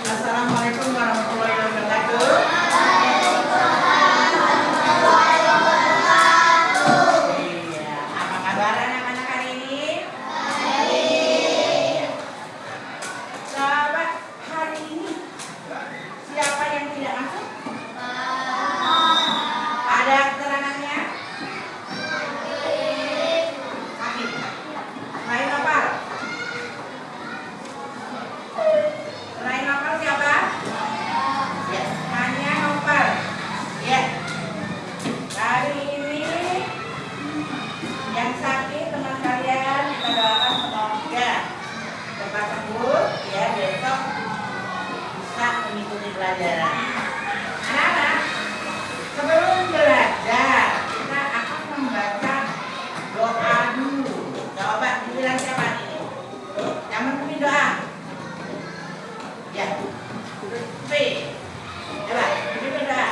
Assalamualaikum warahmatullahi wabarakatuh. Iya, apa kabar anak-anak hari ini? Baik. Sahabat, hari ini siapa yang tidak masuk? Ada keterangannya? Sakit. Selain Nopal? Selain Nopal siapa? Ya, hanya Nopal. Ya. Hari ini yang sakit teman kalian kita doakan semoga cepat sembuh ya, besok bisa mengikuti pelajaran. Anak-anak, sebelum belajar kita akan membaca doa dulu. Coba giliran siapa ini? Yang memimpin doa. Ya. P. Coba memimpin doa.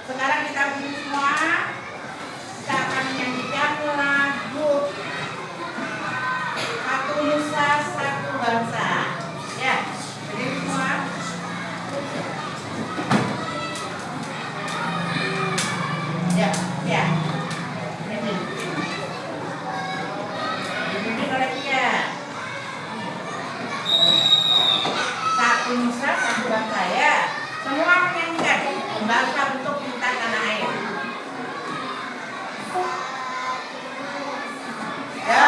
Sekarang kita berdiri semua. Kita akan menyanyikan lagu Satu Nusa Satu Bangsa. Ya, berdiri semua. Ya, ya. Dibimbing oleh Tia. Satu Nusa Satu Bangsa ya. Semua menyanyikan bangsa bentuk cinta tanah air. Ya.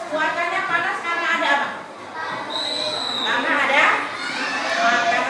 Cuacanya panas karena ada apa? Karena ada matahari.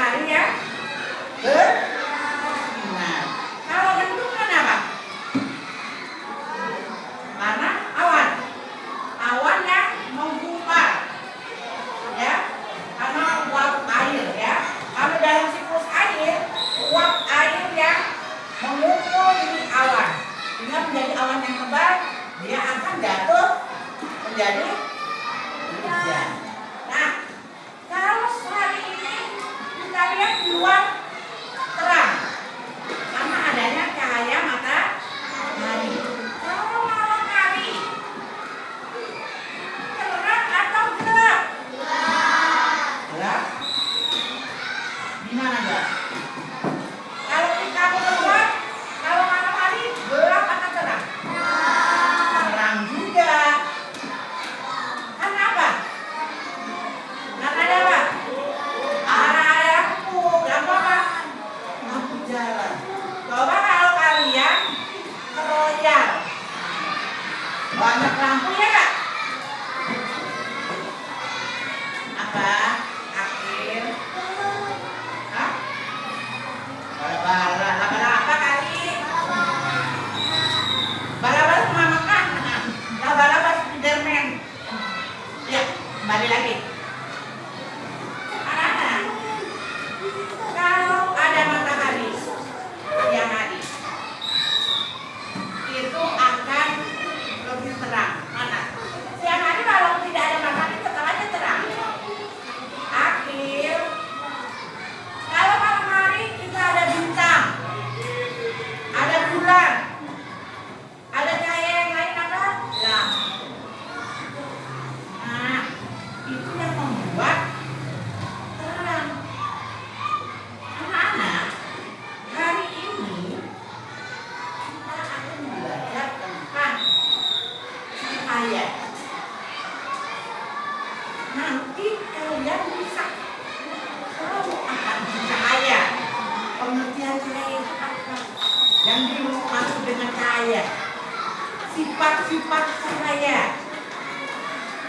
sifat-sifat cahaya.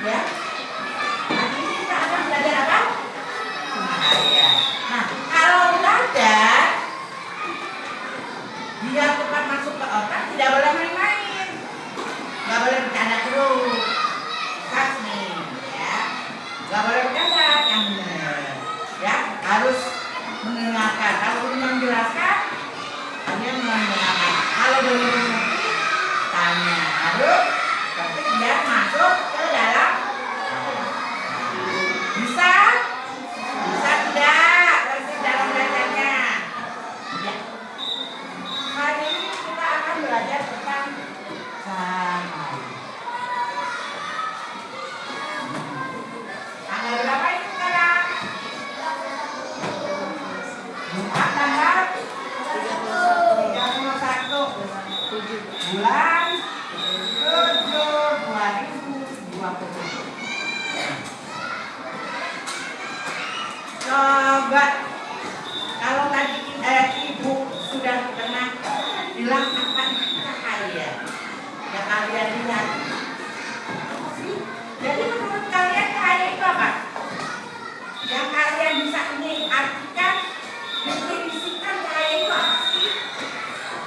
Ya. Nanti kita akan belajar apa? Cahaya. Nah, kalau belajar dia cepat masuk ke otak, tidak boleh main-main, nggak boleh bercanda terus, kas nih, ya, nggak boleh bercanda, yang benar, ya, harus mendengarkan. Kalau belum menjelaskan, hanya mendengarkan. Kalau belum mengerti, tanya, harus ketik dia masuk ke dalam. Bisa, bisa tidak, versi dalam belajarnya. Ya. Hari ini kita akan belajar tentang cahaya. Tanggal berapa ini sekarang? Jumat tanggal 31 bulan 7 2020. Coba kalau tadi ibu sudah pernah bilang apa itu cahaya, ya kalian lihat. Jadi menurut kalian cahaya itu apa? Yang kalian bisa ini artikan, definisikan cahaya itu apa sih?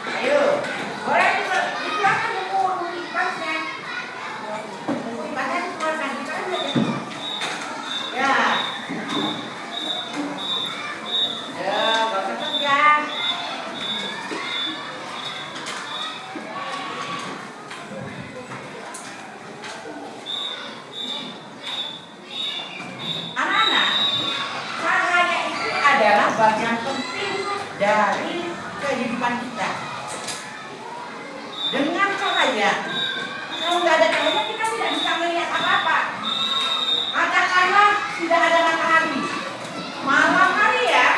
Ayo, boleh dikeluarkan buku kipasnya. Buku kipasnya dikeluarkan, kita kan belajar. Ya. Ya, gak usah tegang. Anak-anak, cahaya itu adalah bagian penting dari kehidupan kita. Dengan cahaya, kalau nggak ada cahaya kita tidak bisa melihat apa-apa. Katakanlah tidak ada matahari, malam hari ya,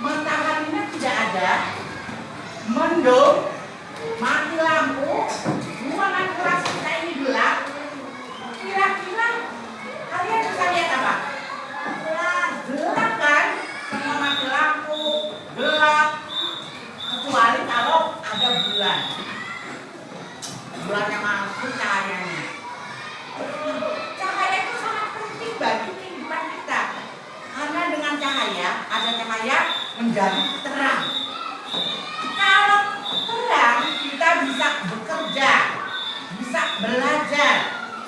mataharinya tidak ada, mendung, mati lampu, ruangan kelas kita ini gelap. Kira-kira kalian bisa lihat apa? Gelap kan? Semua mati lampu, gelap. Kecuali kalau ada bulan. Bulannya masuk cahayanya. Cahaya itu sangat penting bagi kehidupan kita. Karena dengan cahaya, ada cahaya menjadi terang. Kalau terang, kita bisa bekerja, bisa belajar,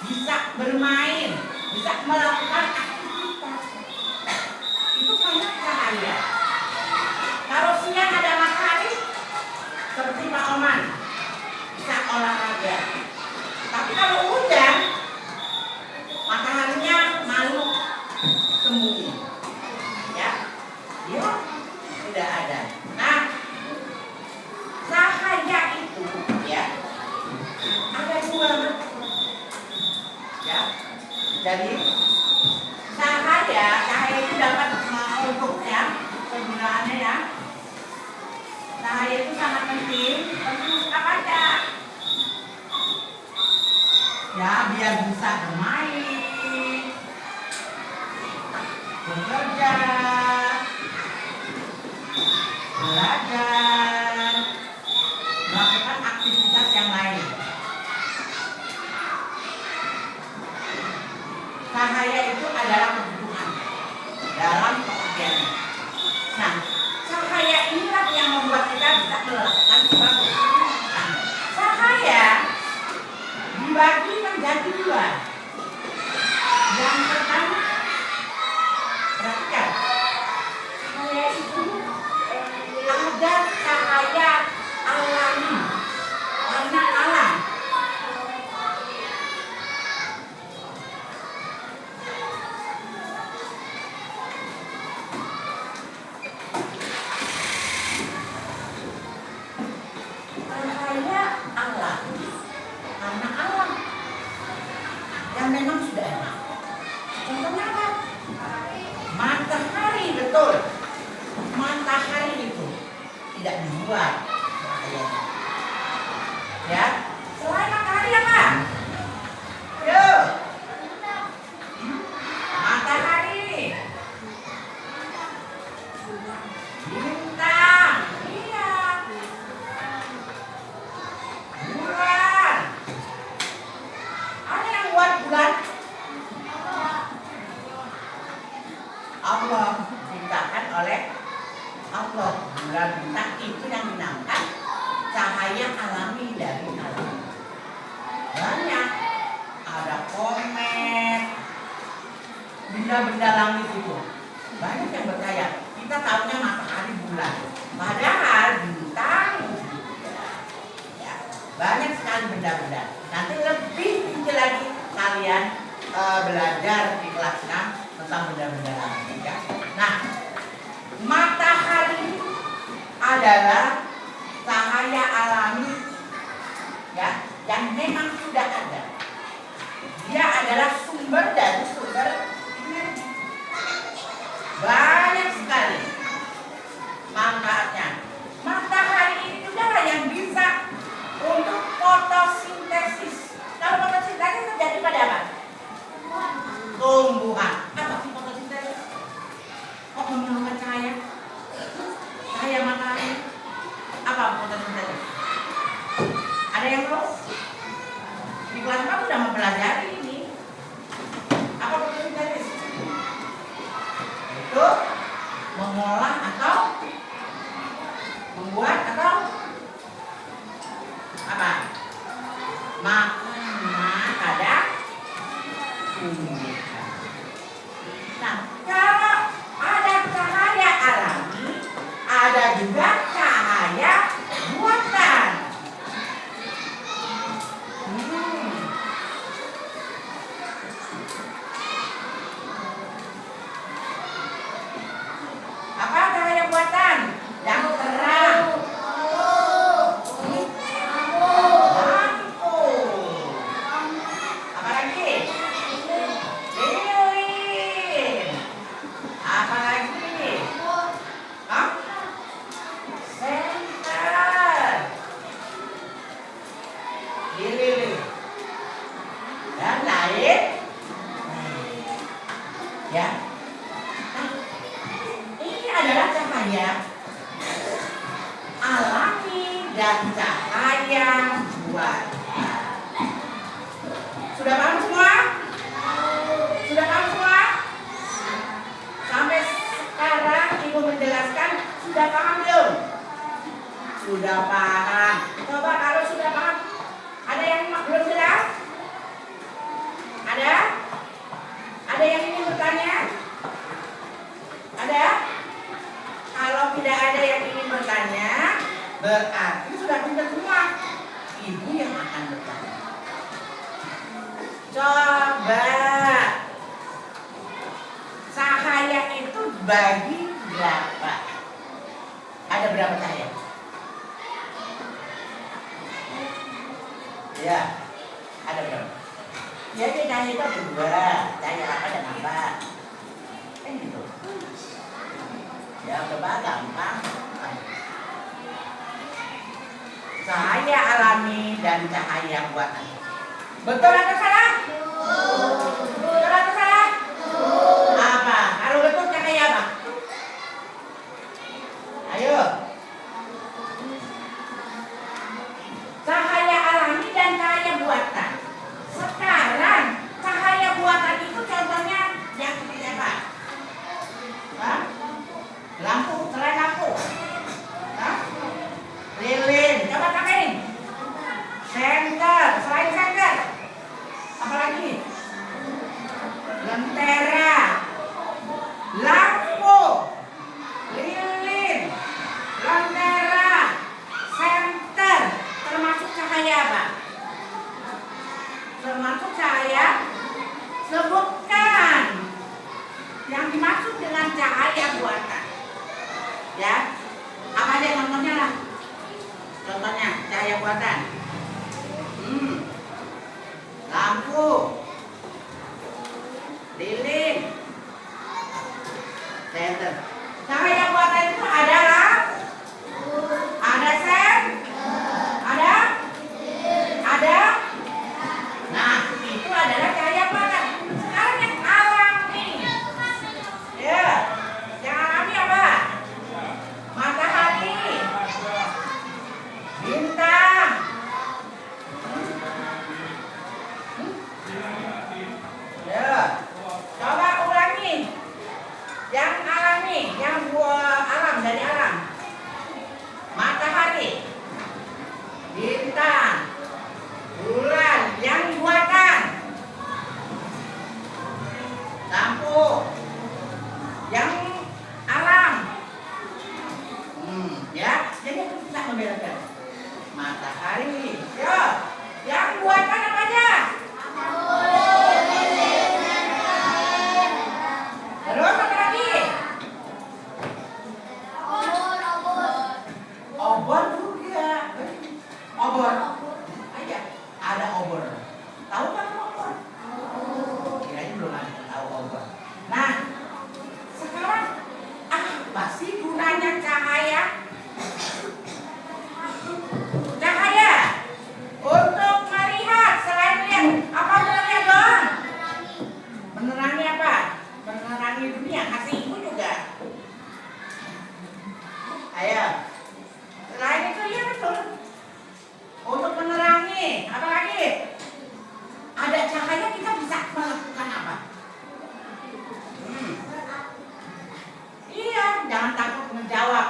bisa bermain, bisa melakukan aktivitas. Itu karena cahaya. Kalau siang ada matahari, seperti Pak Oman, bisa olahraga. Tapi kalau hujan, mataharinya malu sembunyi. Ya, ya, tidak ada. Nah, cahaya itu ya ada dua bentuk. Ya, jadi cahaya itu dapat untuk ya penggunaannya ya. Cahaya itu sangat penting untuk apa aja? Ya, biar bisa bermain, bekerja, belajar, melakukan aktivitas yang lain. Cahaya itu adalah kebutuhan dalam pekerjaannya. Nah, cahaya inilah yang membuat kita bisa melakukan sesuatu. Nah, cahaya dibagi menjadi dua. Yang pertama, perhatikan, cahaya itu ada cahaya alami, warna alam. Cahaya alam, warna alam. Allah, diciptakan oleh Allah. Bulan bintang itu yang dinamakan cahaya alami dari alam. Banyak, ada komet, benda-benda langit itu. Banyak yang percaya. Kita tahunya matahari, bulan. Padahal bintang. Ya, banyak sekali benda-benda. Nanti lebih tinggi lagi kalian belajar di kelas 6 tentang benda-benda langit. Ya. Nah, matahari adalah cahaya alami, ya, yang memang sudah ada. Dia adalah sumber dari sumber energi. Banyak sekali manfaatnya. Matahari itu adalah yang bisa untuk fotosintesis. Kalau fotosintesis terjadi pada apa? Tumbuhan. Apa sih fotosintesis? Kok memerlukan cahaya? Cahaya matahari. Apa fotosintesis? Ada yang tahu? Di kelas 4 sudah mempelajari ini. Apa fotosintesis? Itu mengolah atau membuat atau apa? Makanan pada tumbuhan. Nah, kalau ada cahaya alami, ada juga cahaya buatan. Apa cahaya buatan? Yang terang. Lampu. Apa lagi? Lilin. Apa lagi? Hah? Senter. Lilin. Dan lain. Ya. Ini adalah cahaya alami dan cahaya buatan. Sudah paham semua? Sudah paham semua? Sampai sekarang Ibu menjelaskan, sudah paham belum? Sudah paham. Coba kalau sudah paham, ada yang belum jelas? Ada? Ada yang ingin bertanya? Ada? Kalau tidak ada yang ingin bertanya, berarti sudah pintar semua. Ibu yang akan bertanya. Coba cahaya itu bagi berapa? Ada berapa cahaya? Ya, ada berapa? Jadi cahaya itu ada dua, cahaya apa dan apa? Kan gitu. Ya, coba gampang. Cahaya alami dan cahaya buatan. Betul atau salah? Betul atau salah? Apa? Kalau betul cahaya apa? Ayo. Cahaya alami dan cahaya buatan. Sekarang cahaya buatan itu contohnya yang seperti apa? Hah? Lampu, selain lampu. Hah? Lilin, coba pakein. Senter, selain senter. Apa lagi? Lentera. Lampu. Lilin. Lentera. Senter. Termasuk cahaya apa? Termasuk cahaya? Sebutkan. Yang dimaksud dengan cahaya buatan. Ya, apa aja contohnya lah? Contohnya cahaya buatan. Lampu, lilin, senter. Cahaya buatan itu adalah ada sen, ada. Nah, itu adalah cahaya buatan. Sekarang yang alami, ya, yang alami apa? Matahari, bintang. Ya, coba ulangi. Yang yang alami, yang alam, dari alam. Matahari, bintang, bulan, yang buatan. Lampu, yang alam. Ya, jadi aku bisa membedakan. Matahari, ya, yang buatan apa aja? Terus apa lagi? Obor juga. Obor. Aja. Ada obor. Tahu kan obor? Kirain belum ada tahu obor. Nah, sekarang apa sih gunanya cahaya? Cahaya untuk melihat, selain lihat, apa melihat doang? Menerangi apa? Menerangi dunia, kasih ibu juga. Ayo. Selain itu ya betul. Untuk menerangi, apa lagi? Ada cahaya kita bisa melakukan apa? Iya, jangan takut menjawab.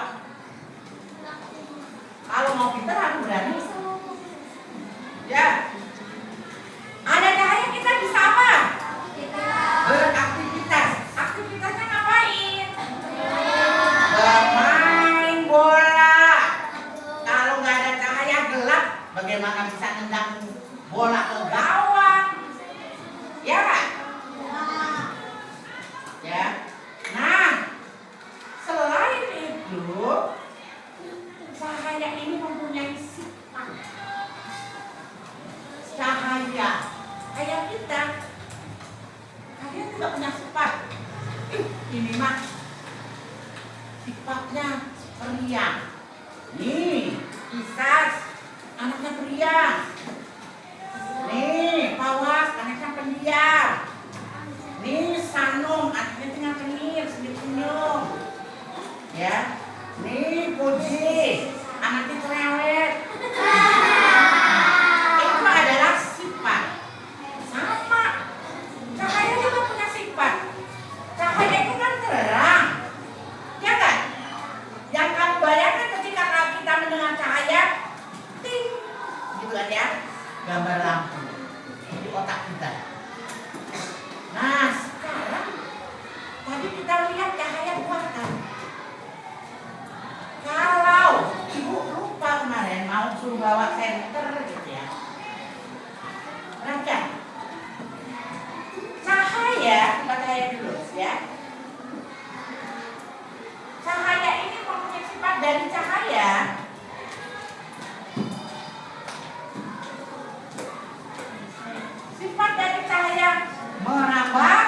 Kalau mau pintar harus berani. Ya. Ada cahaya kita bisa apa? Beraktivitas. Aktivitasnya ngapain? Bermain bola. Kalau nggak ada cahaya gelap, bagaimana bisa nendang bola ke gawang? Ya kan? Ya. Nah, selain itu, cahaya ini mempunyai sifat. Cahaya kayak kita, kalian tidak punya sifat. Ini mah sifatnya periang. Nih, Kisas anaknya periang. Nih, Pawas anaknya pendiam. Nih, Sanum anaknya tengah cengir, senyum-senyum. Ya. Nih, Puji anaknya cerewet. Itu adalah sifat. Sama. Cahaya juga punya sifat. Cahaya itu kan terang. Ya kan? Yang kamu bayangkan ketika kita mendengar cahaya, ting, gitu kan ya? Gambar lampu di otak kita. Nah, sekarang tadi kita lihat cahaya buatan. Kalau ibu lupa kemarin mau suruh bawa senter gitu ya. Raja. Cahaya, kita cahaya dulu ya. Cahaya ini mempunyai sifat dari cahaya. Sifat dari cahaya merambah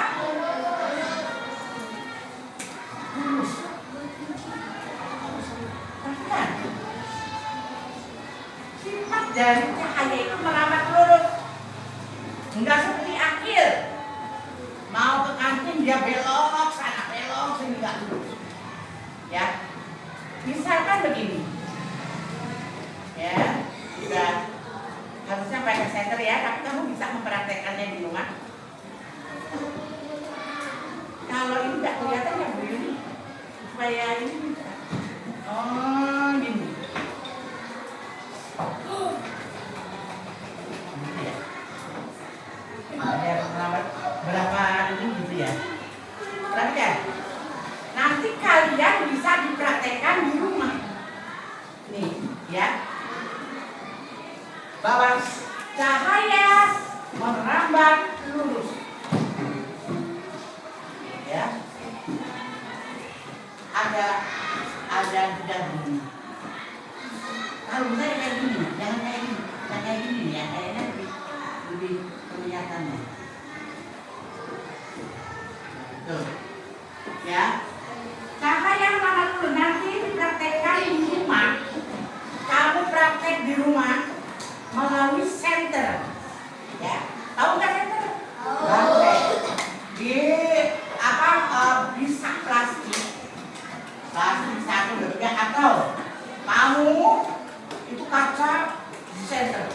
lurus. Bahkan sifat dari cahaya itu merambat lurus. Enggak seperti akil. Mau ke kantin dia belok sana belok sini enggak lurus. Ya. Misalkan begini. Ya, sudah harusnya pakai senter ya, tapi kamu bisa mempraktekannya di rumah. Kalau ini enggak kelihatan ya begini. Supaya ini bisa. Oh, gini. Gitu ya. Ada berapa ini gitu ya. Perhatikan. Nanti kalian bisa dipraktekkan di rumah. Nih, ya. Bahwa cahaya merambat lurus. Ya. Ada juga gini. Kalau misalnya kayak gini, jangan kayak gini, jangan kayak gini ya, kayaknya lebih kelihatannya. Tuh, ya. Cahaya merambat lurus nanti dipraktekkan di rumah. Kamu praktek di rumah melalui senter, ya. Tahu nggak senter? Praktek di bisa plastik satu dua atau kamu itu kaca senter,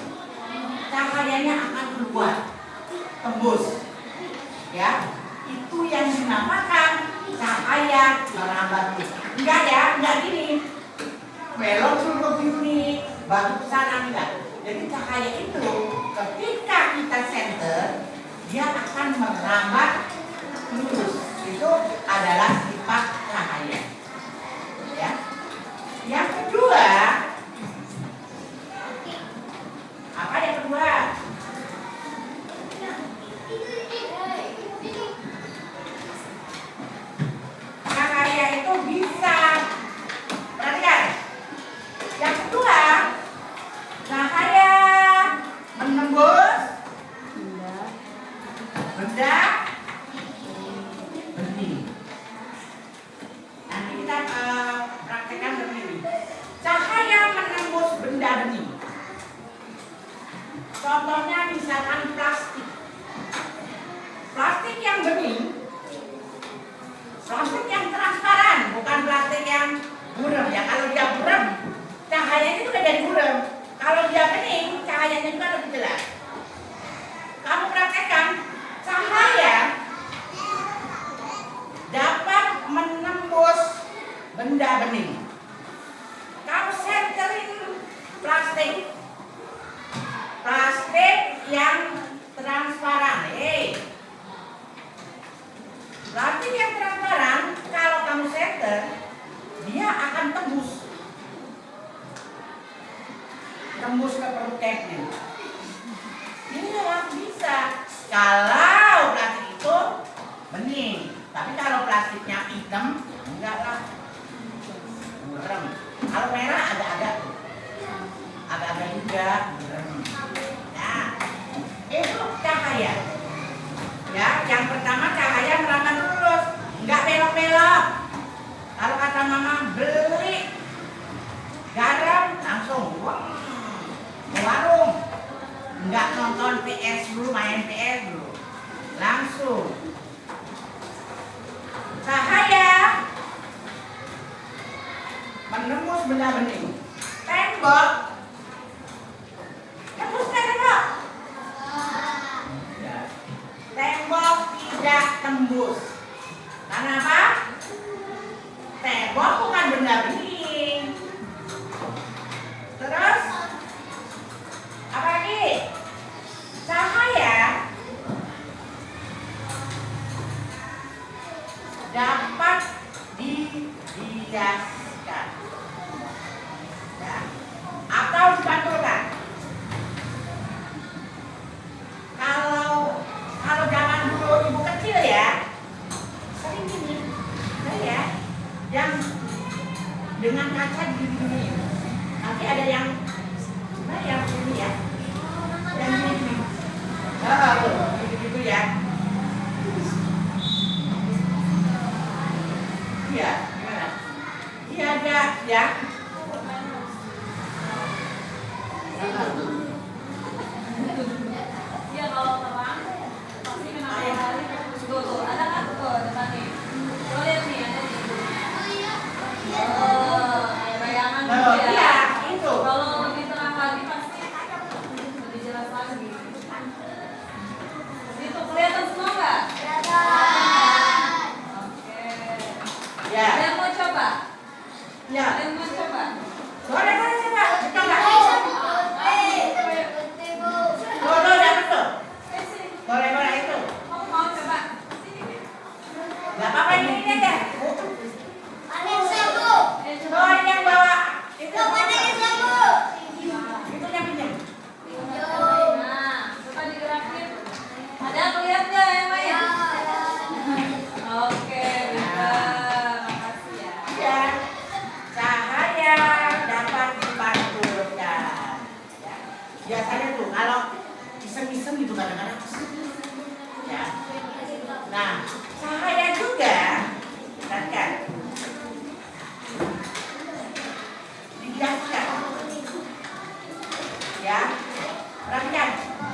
cahayanya akan keluar tembus, ya. Itu yang dinamakan cahaya merambat. Enggak ya, enggak gini. Belok dulu gini, baru ke sana enggak. Jadi cahaya itu ketika kita center, dia akan merambat lurus. Itu adalah sifat cahaya. Ya. Yang kedua, apa yang kedua? Cahaya itu bisa, perhatikan. Yang kedua, cahaya menembus benda bening. Nanti kita praktekkan begini. Cahaya menembus benda bening. Contohnya misalkan plastik. Plastik yang bening, plastik yang transparan, bukan plastik yang buram ya. Kalau dia buram, cahayanya juga jadi buram. Kalau dia bening, cahayanya juga lebih jelas. Kamu praktekkan, cahaya dapat menembus benda bening. Kamu centerin plastik yang transparan. Plastik yang transparan, kalau kamu center, dia akan tembus ke perut keknya. Ini memang bisa kalau plastik itu bening. Tapi kalau plastiknya hitam, enggak lah, buram. Kalau merah agak-agak juga buram. Nah, itu cahaya. Ya, yang pertama cahaya merambat lurus, enggak belok-belok. Kalau kata mama beli garam langsung ke warung, enggak nonton PS dulu, main PS dulu, langsung. Cahaya menembus benda bening. Tembok tembus kan tembok? Tembok tidak tembus. Karena apa? Tembok bukan benda bening. Terus apa lagi? Cahaya dapat dibiaskan, ya, atau dipantulkan. Kalau zaman dulu ibu kecil ya, sering gini, ya, yang dengan kaca gini. Nanti ada yang ini ya, yang gini. Gitu ya. Iya, gimana? Iya ada ya. Iya kalau terang pasti kena matahari. Tuh, ada kan tuh depan nih. Lo lihat nih ada nih. Kayak bayangan gitu ya. Iya, itu. Kalau lebih terang lagi pasti lebih jelas lagi. Itu kelihatan semua nggak? Kelihatan. Oke. Ya. Ada yang mau coba? Ya. Ada yang mau coba? Boleh coba. Coba. Boleh itu. Kamu mau coba? Sini. Gak apa-apa ini aja. Coba. Oh ini yang bawa. Itu Nah, yang pinjam. coba digerakin. Ada kelihatan nggak yang lain? Oke, benar. Makasih ya. Ya. Cahaya dapat dipantulkan. Ya. Biasanya tuh kalau iseng-iseng gitu kadang-kadang. Ya. Nah, cahaya juga kan dibiaskan. Ya. Perhatikan,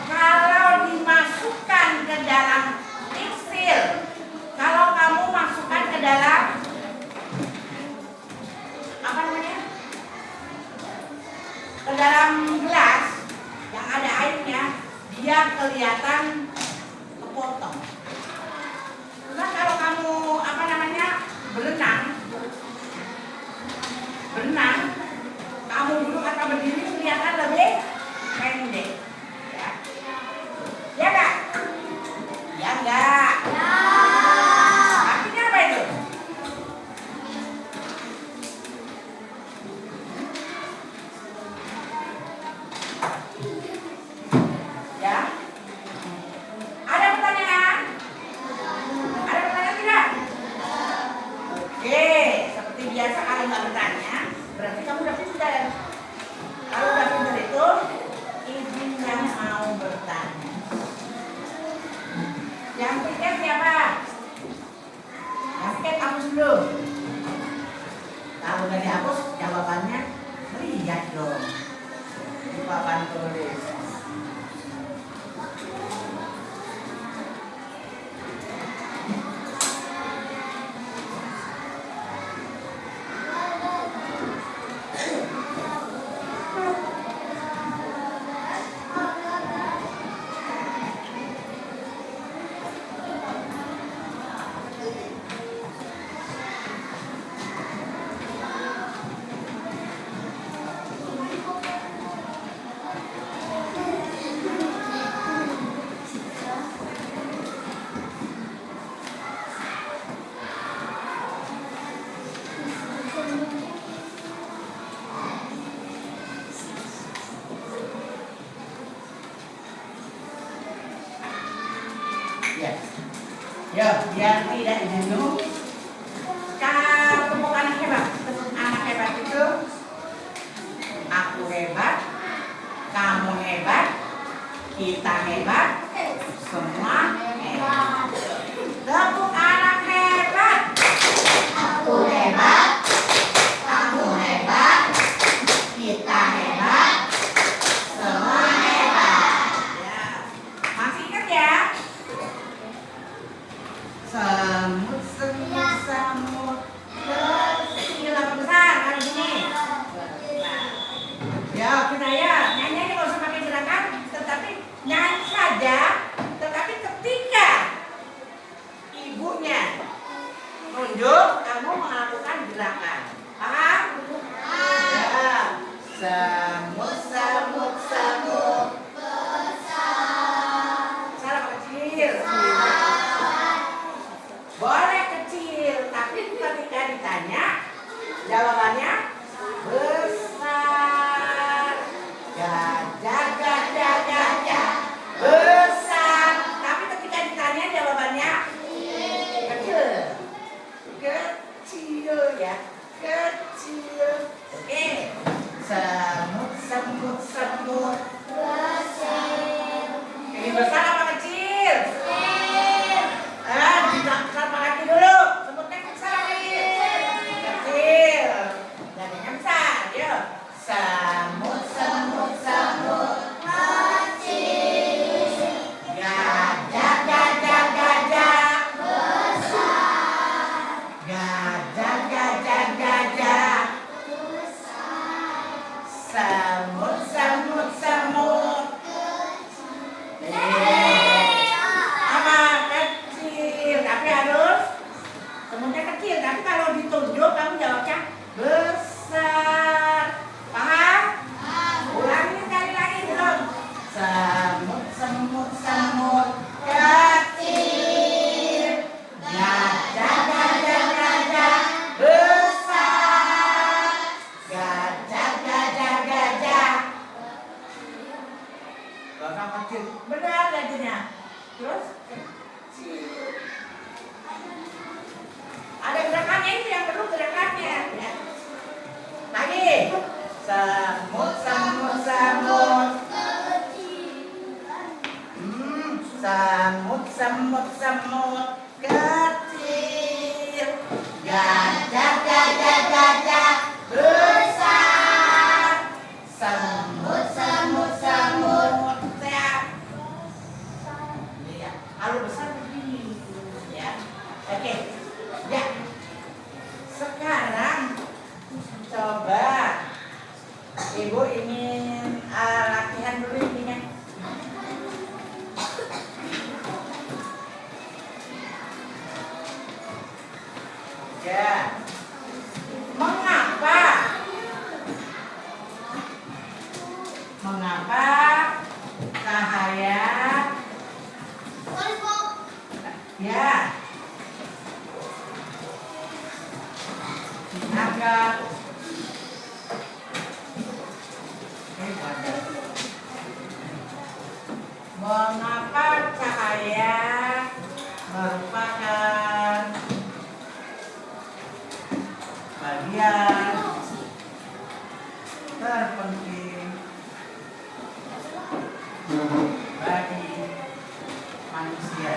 kalau dimasukkan ke dalam tekstil, kalau kamu masukkan ke dalam apa namanya? Ke dalam gelas yang ada airnya, dia kelihatan kepotong. Nah kalau kamu apa namanya belum? Kalau udah dihapus, jawabannya lihat dong di papan tulis. Ya, ya biar tidak jenuh. Ketemu anak hebat, ketemu anak hebat itu aku hebat, kamu hebat, kita hebat, semua hebat. Tepuk anak hebat. Aku hebat, kamu hebat, kita hebat, semua hebat. Ya, masih ingat ya? Semut, semut, semut, kecil apa besar? Ada gini. Ya, kita ya nyanyi nggak usah pakai gerakan, tetapi nyanyi saja. Tetapi ketika ibunya nunjuk, kamu melakukan gerakan. Paham? Ya. Semut, semut, semut, besar apa kecil? Boleh kecil, tapi ketika ditanya jawabannya besar. Gajah, gajah, gajah, besar. Tapi ketika ditanya jawabannya kecil. Kecil ya, kecil. Oke. Semut, semut, semut, besar. Ini besar apa kecil? Sama kaki dulu. Semutnya besar apa kecil? Kecil. Jadinya besar. Yuk. Semut, semut, semut, kecil. Gajah, gajah, gajah, besar. Gajah, gajah, gajah, besar. Semut, semut, semut, tapi harus semutnya kecil. Tapi kalau ditunjuk kamu jawabnya besar. Paham? Ulangi sekali lagi dong. Semut, semut, semut, kecil. Gajah, gajah, gajah, besar. Gajah, gajah, gajah, gajah kecil. Benar jadinya. Terus kecil. Ada gerakannya itu yang perlu gerakannya ya. Lagi. Semut, semut, semut. Semut, semut, semut, kecil. Gajah, gajah, gajah, besar. Semut, semut, semut. Sehat. Ya. Kalau besar begini ya. Oke. Ya, sekarang coba ibu ingin latihan dulu ininya. Ya, mengapa cahaya? Ya. Agak mengapa cahaya merupakan bagian terpenting bagi manusia?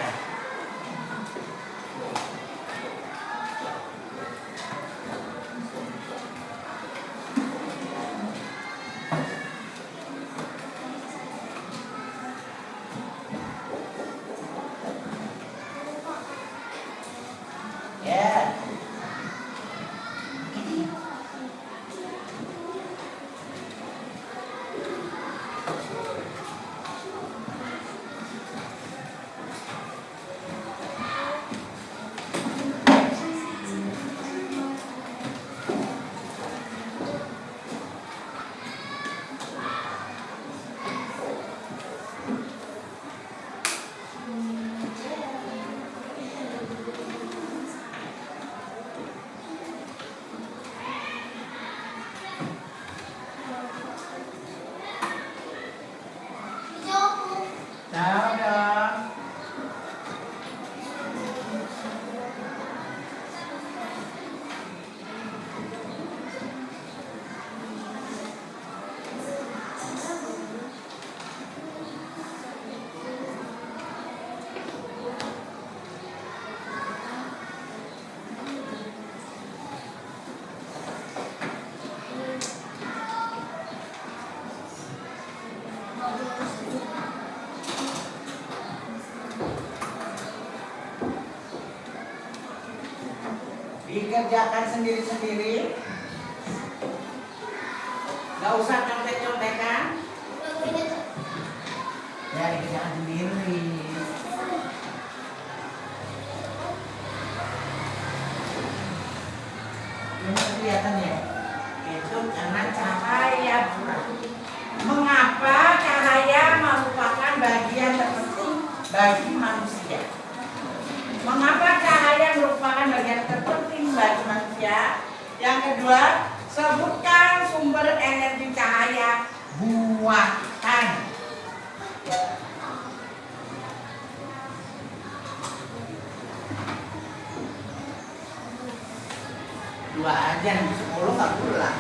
mengerjakan sendiri-sendiri. Gak usah contek-contekan. Ya, dikerjakan sendiri. Ini kelihatan ya? Itu karena cahaya bulan. Mengapa cahaya merupakan bagian terpenting bagi manusia? Mengapa cahaya merupakan bagian terpenting bagi manusia? Yang kedua, sebutkan sumber energi cahaya buatan. Dua aja, nanti 10 nggak pulang.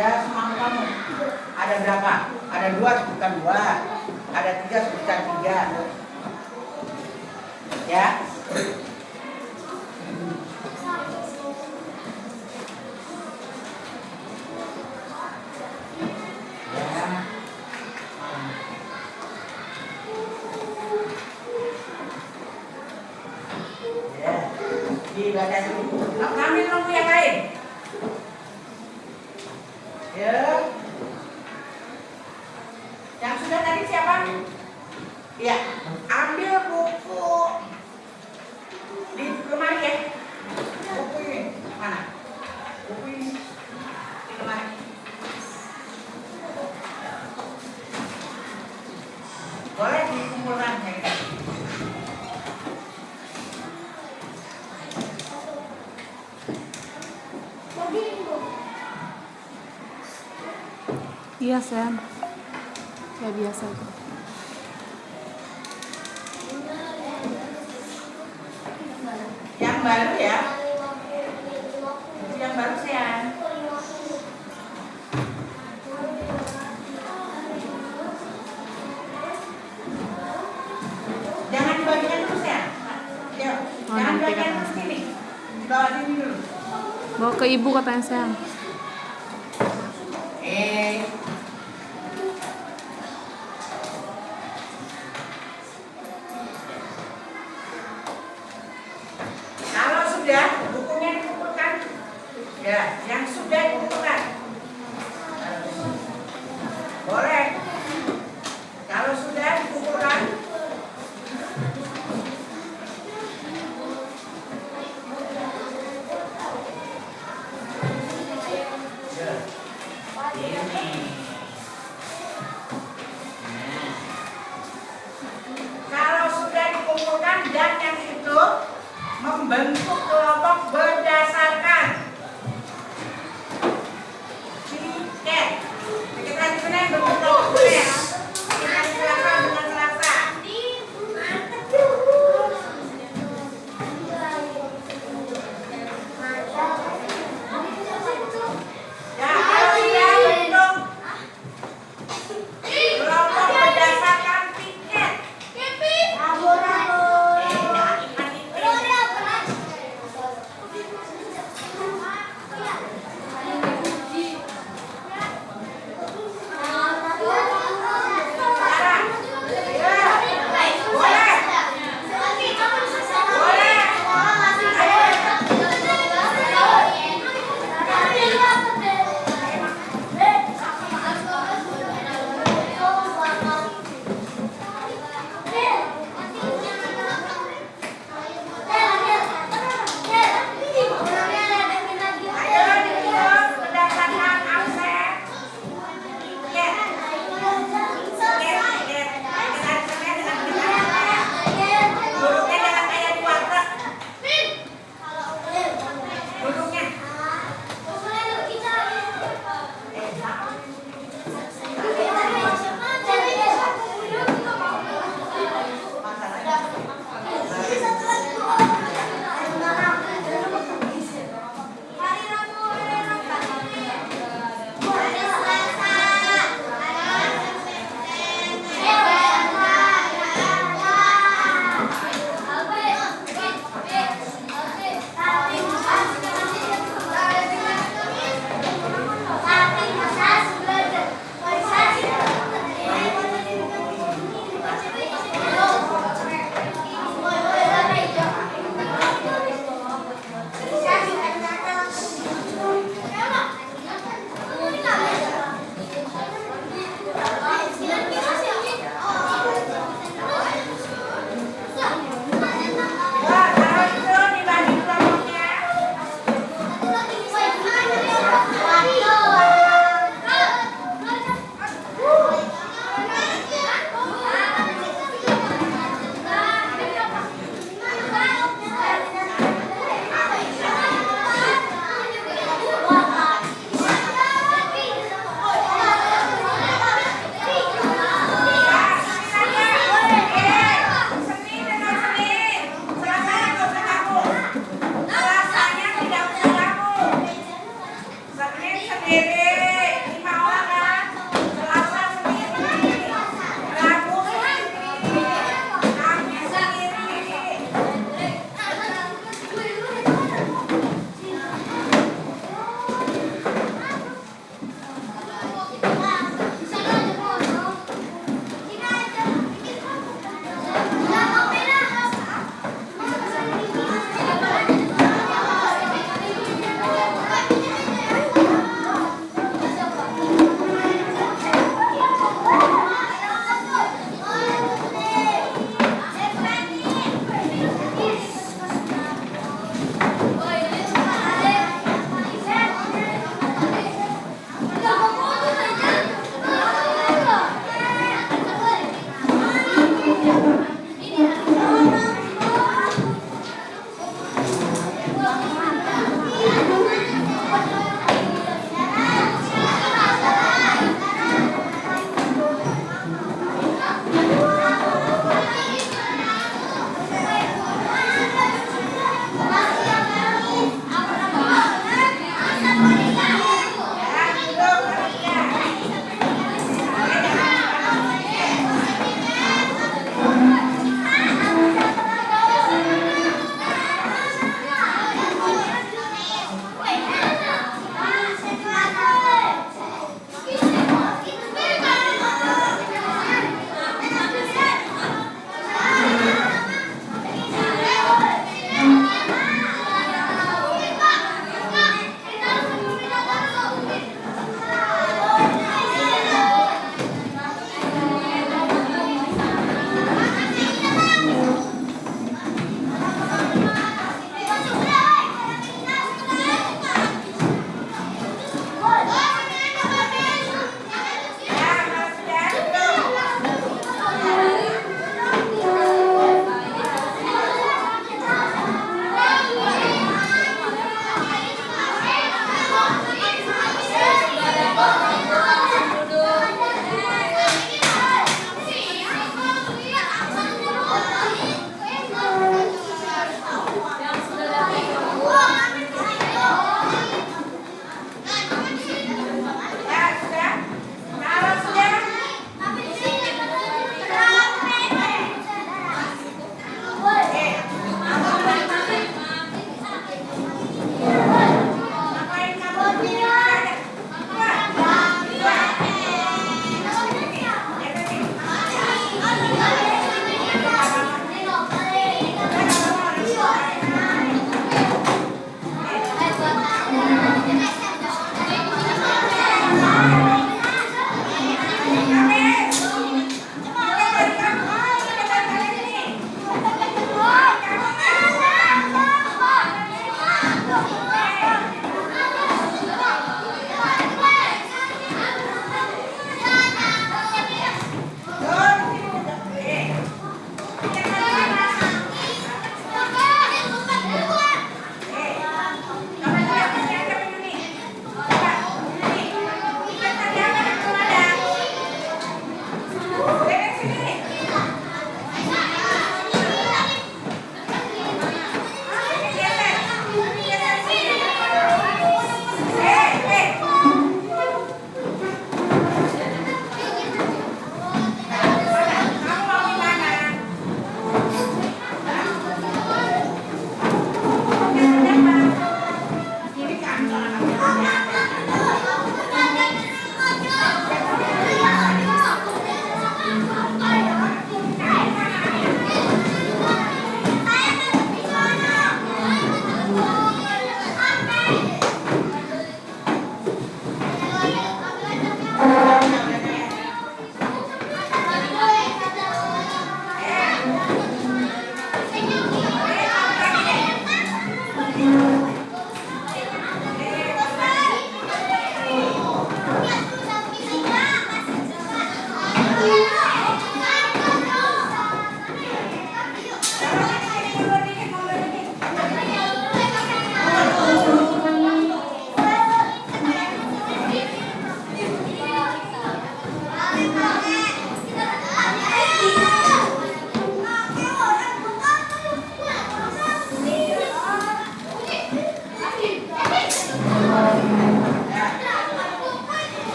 Ya, semangat kamu. Ada berapa? Ada 2, sebutkan 2. Ada 3, sebutkan 3. Ya. Ya. Dibaca dulu. Kami nunggu yang lain. Ya. Yang sudah tadi siapa? Ya, ambil buku di lemari ya. Buku ini mana? Buku ini di lemari. Boleh dikumpulkan ya. Iya, Sam. Ya biasa itu. Yang baru ya. Yang baru Sean. Jangan dibagikan terus ya. Yuk, Oh, jangan nanti dibagikan katanya. terus sini. Bawa sini dulu. Bawa ke ibu katanya, Sam. Kalau sudah bukunya dikumpulkan, ya, yang sudah dikumpulkan, boleh. Kalau sudah dikumpulkan, kalau sudah dikumpulkan dan yang itu membentuk kelompok berdasarkan tiket. Kita di sini bentuk kelompok ya. Kita Selasa dengan Selasa. Ya, kalau sudah bentuk kelompok berdasarkan tiket.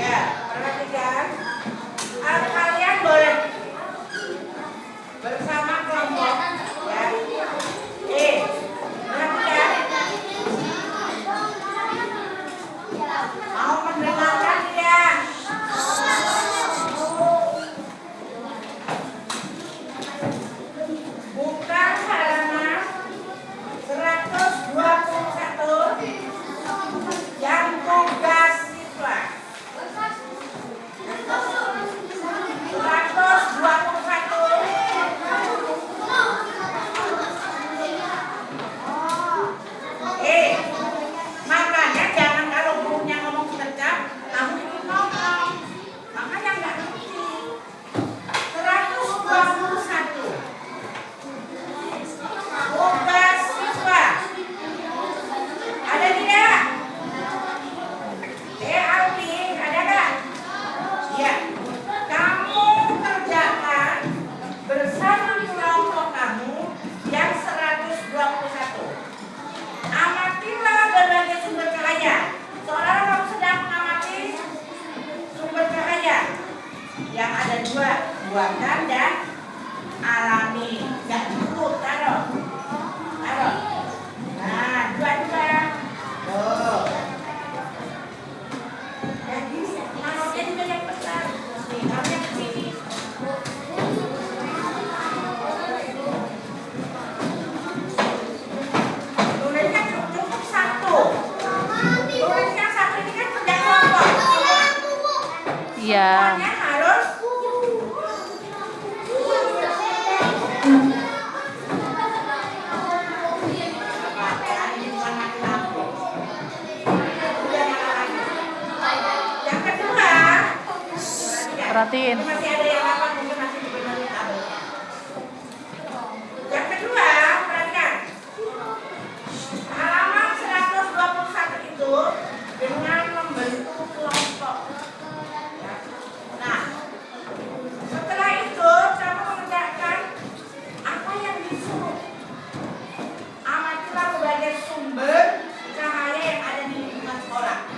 Ya, perhatikan. Kalian boleh bersama kelompok, ya. Perhatikan. Mau mendengarkan tidak? Buka halaman 121 yang tugas siswa. 121. Makanya jangan kalau gurunya ngomong sekejap, kamu ikut ngomong. Makanya nggak ngerti. 121. Tugas siswa. Ada tidak? Alfi, ada nggak? Ya. Kamu kerjakan bersama kelompok kamu yang 121. Amatilah berbagai sumber cahaya. Saudara kamu sedang mengamati sumber cahaya yang ada dua, buatan dan alami. Nggak cukup, taruh. Nah, dua. Tuh. Jadi, namanya juga yang besar. Nih, namanya ke sini. Tulisnya cukup satu. Tulisnya satu ini kan kerja kelompok. Iya. Semuanya harus ini bukan mati lampu. Udah nyala lagi. Yang kedua, Perhatiin. ini masih ada yang apa mungkin masih dibenerin kabelnya. Yang kedua, perhatikan. Halaman 121 itu dengan membentuk kelompok. Ya. Nah, setelah itu kamu mengerjakan apa yang disuruh. Amatilah berbagai sumber cahaya yang ada di lingkungan sekolah.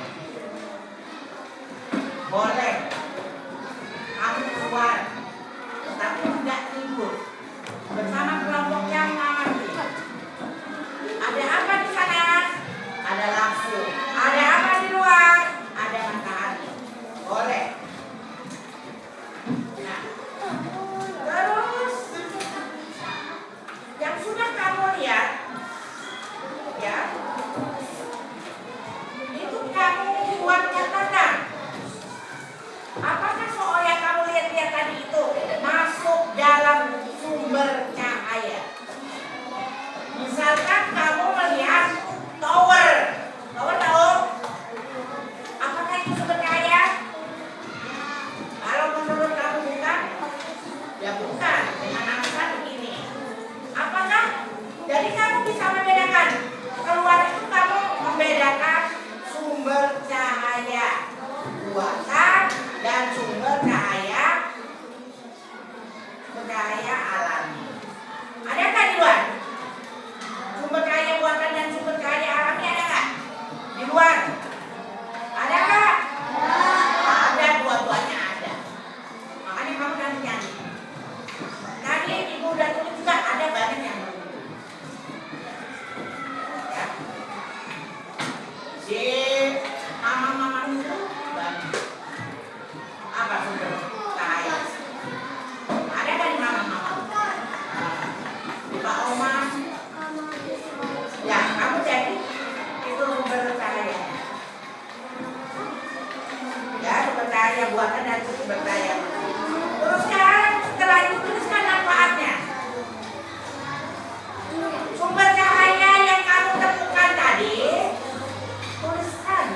Boleh kamu keluar, tapi tidak tidur bersama kelompok yang mengamati. Ada apa di sana? Ada lampu. Ada apa di luar? Ada matahari. Boleh. Nah, terus yang sudah kamu lihat, ya, itu kamu buat catatan. Apakah soal yang kamu lihat-lihat tadi itu masuk dalam sumber cahaya? Misalkan kamu melihat tower tahu? Apakah itu sumber cahaya? Kalau menurut kamu bukan, ya bukan. Dengan alasan begini. Apakah? Jadi kamu bisa membedakan. Keluar itu kamu membedakan sumber cahaya buatan dan sumber cahaya alami. Ada nggak di luar? Sumber cahaya buatan dan sumber cahaya alami ada nggak? Di luar? Ada nggak? Ada, dua-duanya ada. Makanya kamu nanti nyanyi. Tadi ibu udah tulis juga ada banyak yang berbeda. Ya. Di mama-mama itu banyak. Apa sumber cahaya? Ada kan di mama-mama? Di Pak Oma? Ya, kamu jadi itu sumber cahaya. Ya, sumber cahaya buatan dan sumber cahaya. Terus sekarang setelah itu tuliskan manfaatnya. Sumber cahaya yang kamu temukan tadi, tuliskan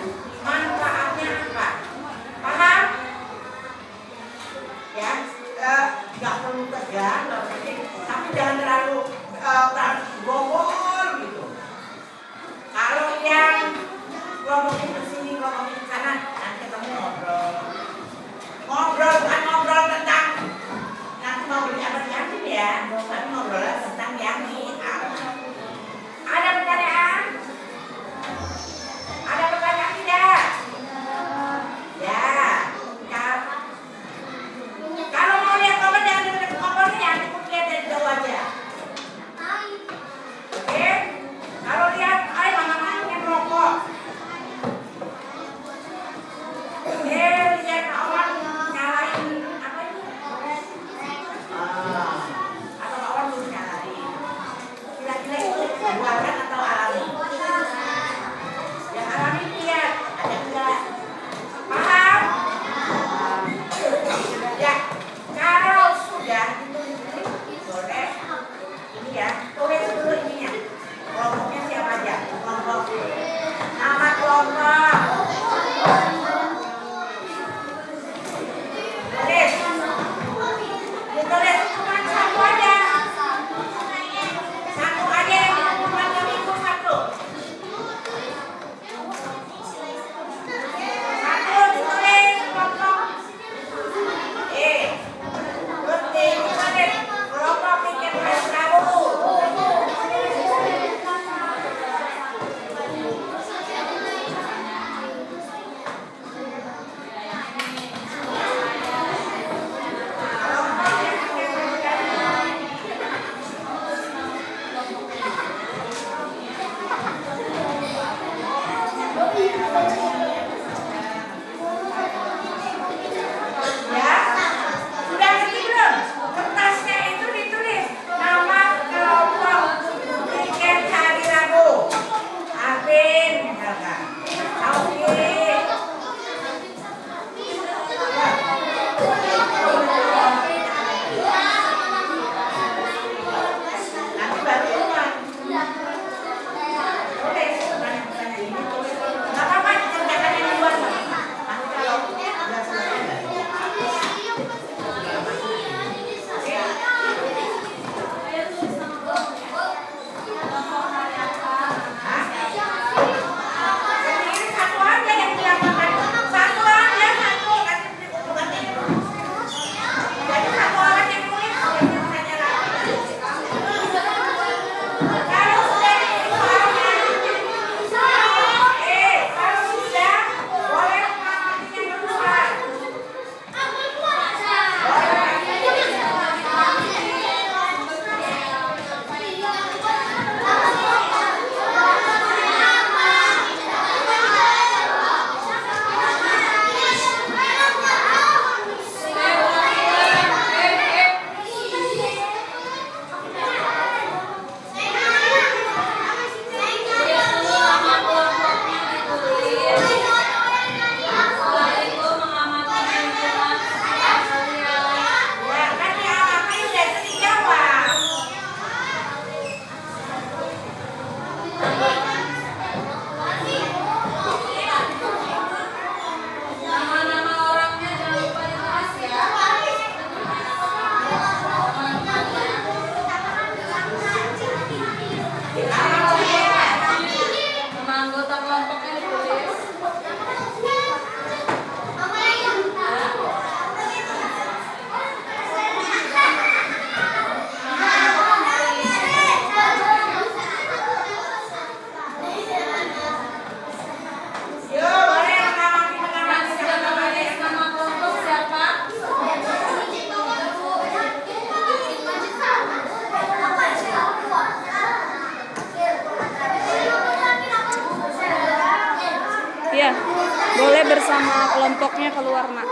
boleh bersama kelompoknya keluar, Nak.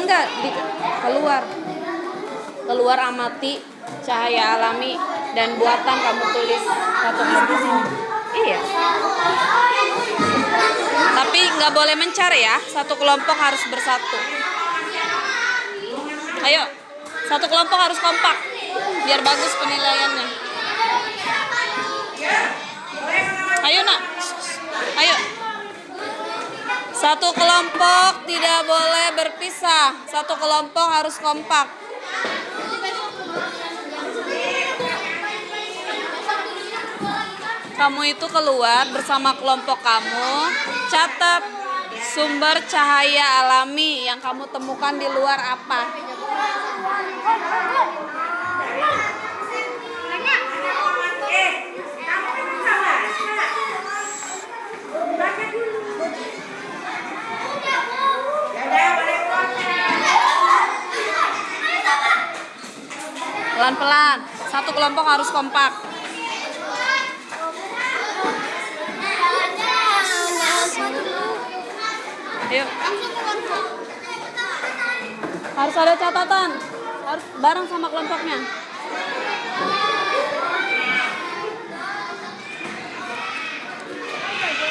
Enggak, keluar. Keluar amati cahaya alami dan buatan kamu tulis satu kelompok. Iya. Tapi nggak boleh mencar ya. Satu kelompok harus bersatu. Ayo, satu kelompok harus kompak biar bagus penilaiannya. Ayo nak, ayo. Satu kelompok tidak boleh berpisah. Satu kelompok harus kompak. Kamu itu keluar bersama kelompok kamu. Catat sumber cahaya alami yang kamu temukan di luar apa. Pelan-pelan, satu kelompok harus kompak. Ayo. Harus ada catatan, harus bareng sama kelompoknya.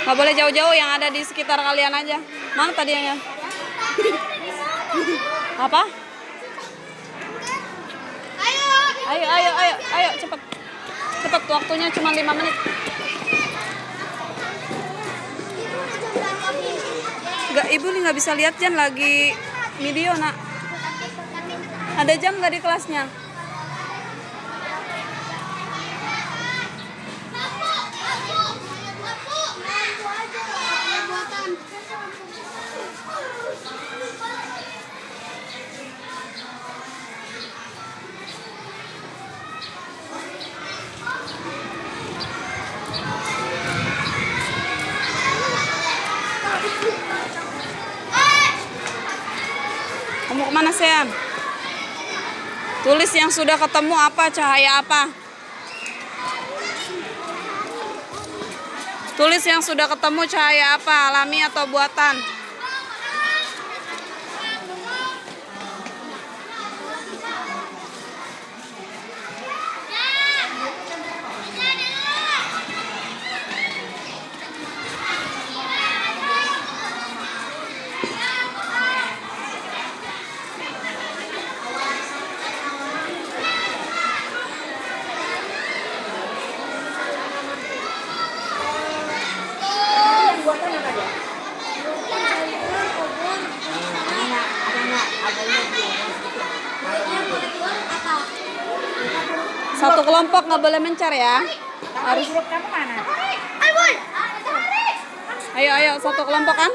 Nggak boleh jauh-jauh, yang ada di sekitar kalian aja. Mana tadi yang apa? Ayo, cepet. Cepet, waktunya cuma 5 menit. Enggak, Ibu nih nggak bisa lihat Jan lagi video, Nak. Ada jam nggak di kelasnya? Kamu kemana, Sean? Tulis yang sudah ketemu apa, cahaya apa. Tulis yang sudah ketemu cahaya apa, alami atau buatan. Satu kelompok nggak boleh mencar ya. Harus. Ayo, satu kelompok kan?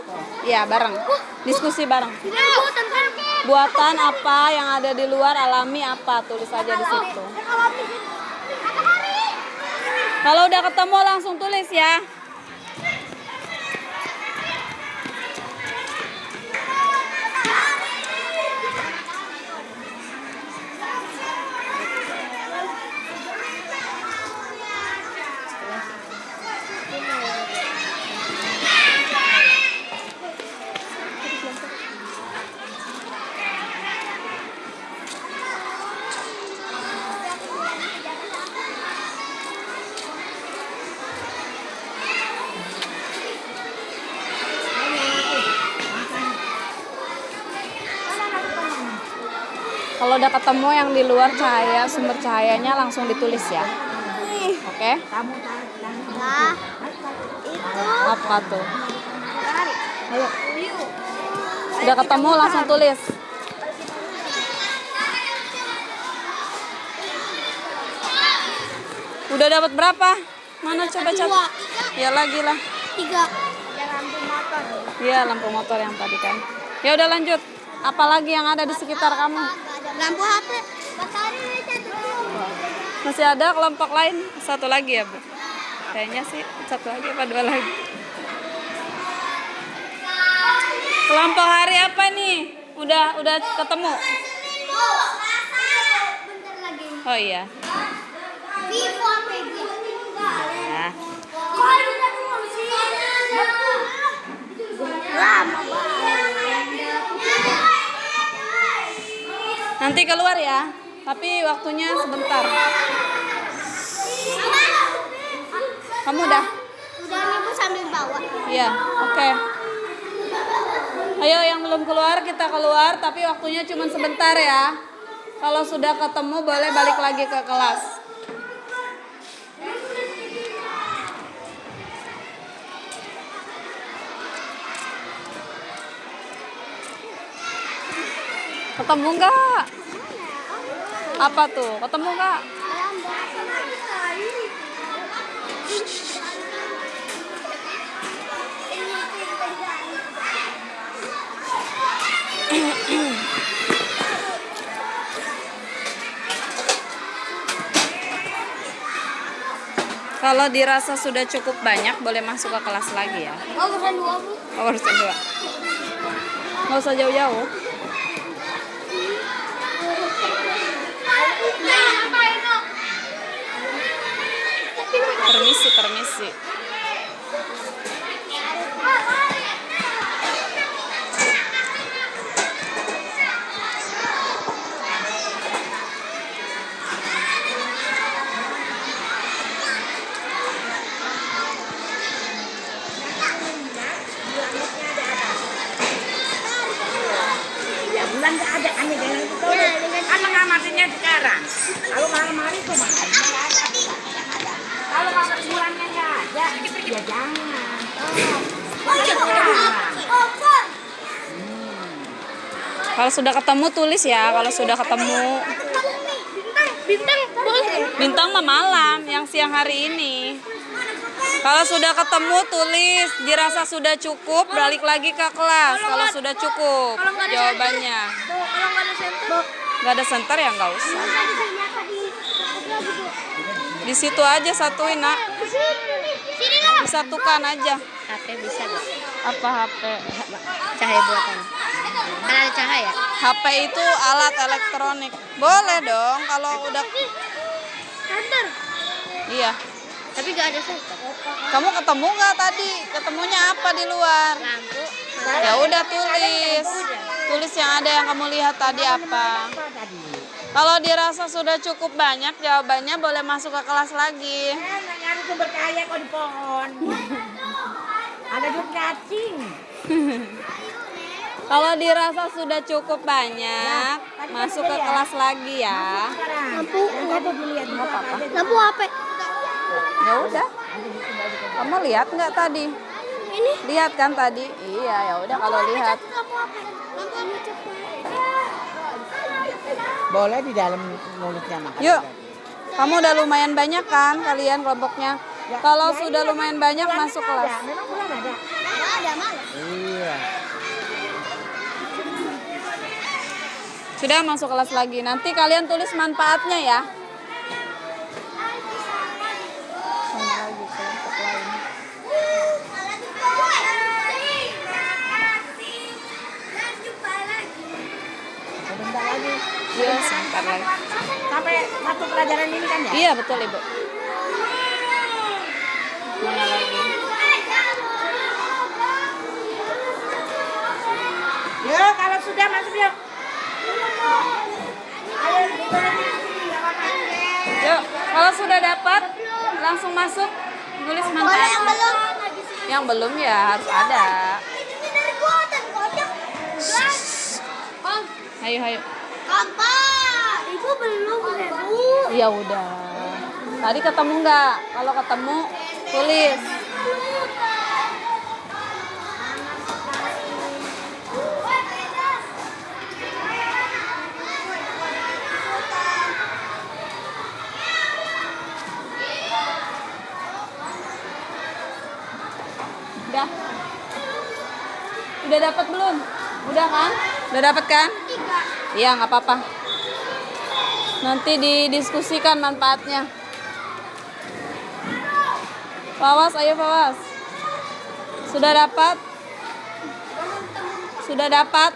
Iya, bareng. Diskusi bareng. Buatan apa yang ada di luar, alami apa? Tulis aja di situ. Kalau udah ketemu langsung tulis ya. Kalau udah ketemu yang di luar cahaya, sumber cahayanya langsung ditulis ya. Oke? Nah, itu Apa tuh? Ayo. Udah ketemu langsung tulis. Udah dapat berapa? Mana coba catat? Ya lagi lah. 3. Ada lampu motor. Iya, lampu motor yang tadi kan. Ya udah lanjut. Apalagi yang ada di sekitar kamu? Lampu HP. Baterai satu. Masih ada kelompok lain? Satu lagi ya, Bu? Kayaknya sih satu lagi apa 2 lagi. Kelompok hari apa nih? Udah ketemu? Bentar lagi. Oh iya. Vivo Peggy. Ya. Kau udah dulu sih. Nanti keluar ya. Tapi waktunya sebentar. Kamu udah? Udah nih Bu sambil bawa. Iya, oke. Ayo yang belum keluar kita keluar, tapi waktunya cuma sebentar ya. Kalau sudah ketemu boleh balik lagi ke kelas. Ketemu nggak? Apa tuh? Ketemu nggak? Kalau dirasa sudah cukup banyak, boleh masuk ke kelas lagi ya. Oh, bukan dua Bu. Oh, harus dua. Nggak usah jauh-jauh. Permisi, permisi. Ya bulan nggak ada aneh dengan itu. Kan mengamatinya sekarang. Kalau malam hari itu makan nggak ada. Kalau bulannya nggak ada, ya jangan. Kalau sudah ketemu tulis ya. Kalau sudah ketemu. Bintang boleh. Bintang mah malam, yang siang hari ini. Kalau sudah ketemu tulis, dirasa sudah cukup, balik lagi ke kelas. Kalau sudah cukup jawabannya. Kalau nggak ada center. Nggak ada center ya nggak usah. Di situ aja satuin nak. Sini lah. Disatukan aja. HP bisa nggak? Apa HP? Cahaya buatan. Kan ada cahaya. HP itu alat elektronik. Boleh dong kalau udah. Center. Iya. Tapi nggak ada center. Kamu ketemu nggak tadi? Ketemunya apa di luar? Lampu. Ya udah tulis. Tulis yang ada yang kamu lihat tadi apa. Kalau dirasa sudah cukup banyak jawabannya boleh masuk ke kelas lagi. Nyari sumber cahaya kok di pohon. Ada juga cacing. Kalau dirasa sudah cukup banyak, masuk ke kelas lagi ya. Lampu. Dilihat apa? Lampu HP. Ya udah. Kamu lihat nggak tadi? Ini. Lihat kan tadi? Iya, ya udah kalau lihat. Lampu HP. Lampu cepat. Boleh di dalam mulutnya makan. Yuk. Kamu udah lumayan banyak kan kalian kelompoknya? Kalau sudah lumayan banyak masuk kelas. Memang bulan ada. Nggak ada malas. Iya. Sudah masuk kelas lagi. Nanti kalian tulis manfaatnya ya. Mana lagi kelompok lain? Sebentar lagi. Iya, sebentar lagi. Sampai satu pelajaran ini kan ya? Iya, betul Ibu. Mana lagi? Yuk, kalau sudah masuk yuk. Ayo, Yuk, kalau sudah dapat langsung masuk nulis manfaat. Yang belum. Yang belum ya harus ada. Ini dari gua dan kocok. Ayo, ayo. Kakak, ibu belum ya Bu? Ya udah. Tadi ketemu nggak? Kalau ketemu tulis. Udah. Udah dapat belum? Udah kan? Udah dapat kan? Iya, nggak apa-apa. Nanti didiskusikan manfaatnya. Fawas, ayo Fawas. Sudah dapat? Sudah dapat?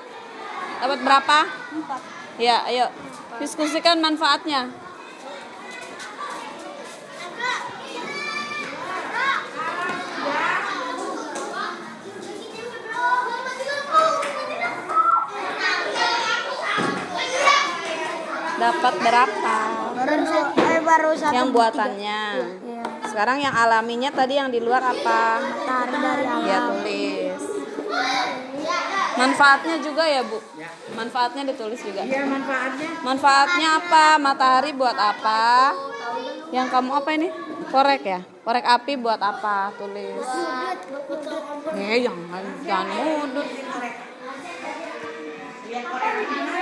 Dapat berapa? 4. Ya, ayo. Diskusikan manfaatnya. Dapat berapa? Baru satu. Yang buatannya. Iya. Sekarang yang alaminya tadi yang di luar apa? Matahari dari alam. Ya tulis. Manfaatnya juga ya Bu? Manfaatnya ditulis juga. Iya, manfaatnya. Manfaatnya apa? Matahari buat apa? Yang kamu apa ini? Korek ya? Korek api buat apa? Tulis. Jangan mudut. Lihat korek di mana?